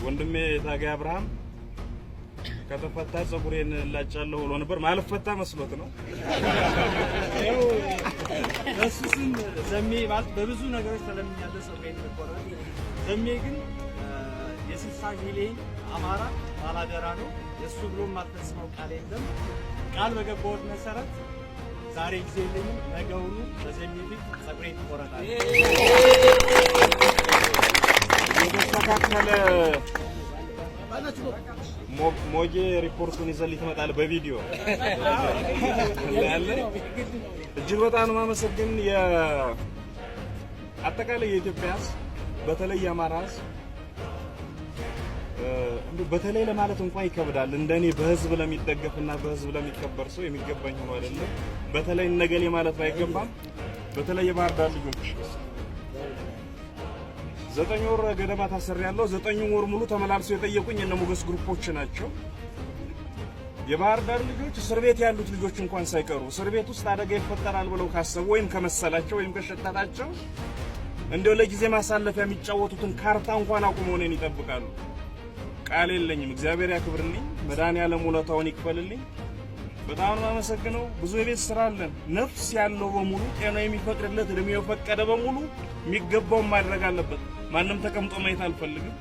ወንድሜ ታጋይ አብርሃም ከተፈታ ጸጉሬን ላጫለሁ ብሎ ነበር። ማልፈታ መስሎት ነው። ያው በሱስም ዘሜ ማለት በብዙ ነገሮች ተለምኛለሁ ጸጉሬን ተቆረጠ። ዘሜ ግን የ60 ሚሊዮን አማራ ባላደራ ነው። የሱ ብሎ ማልፈጽመው ቃል የለም። ቃል በገባሁት መሰረት ዛሬ ጊዜ የለኝም። ነገውኑ በዘሜ ፊት ጸጉሬን ተቆረጣለሁ። የተስተካከለ ሞጌ ሪፖርቱን ይዘልኝ ትመጣለህ በቪዲዮ ያለ እጅግ በጣም ማመሰግን አጠቃላይ የኢትዮጵያ ሕዝብ በተለይ የአማራ ሕዝብ በተለይ ለማለት እንኳን ይከብዳል። እንደኔ በህዝብ ለሚደገፍና በህዝብ ለሚከበር ሰው የሚገባኝ ሆኖ አይደለም። በተለይ ነገሌ ማለት ባይገባም በተለይ የባህር ዳር ልጆች 9 ወር ገደማ ታስሬያለሁ። 9 ወር ሙሉ ተመላልሰው የጠየቁኝ እነ ሞገስ ግሩፖች ናቸው። የባህር ዳር ልጆች እስር ቤት ያሉት ልጆች እንኳን ሳይቀሩ እስር ቤት ውስጥ አደጋ ይፈጠራል ብለው ካሰቡ ወይም ከመሰላቸው ወይም ከሸታታቸው እንደው ለጊዜ ማሳለፊያ የሚጫወቱትን ካርታ እንኳን አቁመው እኔን ይጠብቃሉ። ቃል የለኝም። እግዚአብሔር ያክብርልኝ፣ መድኃኒዓለም ውለታውን ይክፈልልኝ። በጣም ነው የማመሰግነው። ብዙ የቤት ስራ አለን። ነፍስ ያለው በሙሉ ጤና የሚፈቅድለት እድሜው ፈቀደ በሙሉ የሚገባውን ማድረግ አለበት። ማንም ተቀምጦ ማየት አልፈልግም።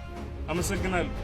አመሰግናለሁ።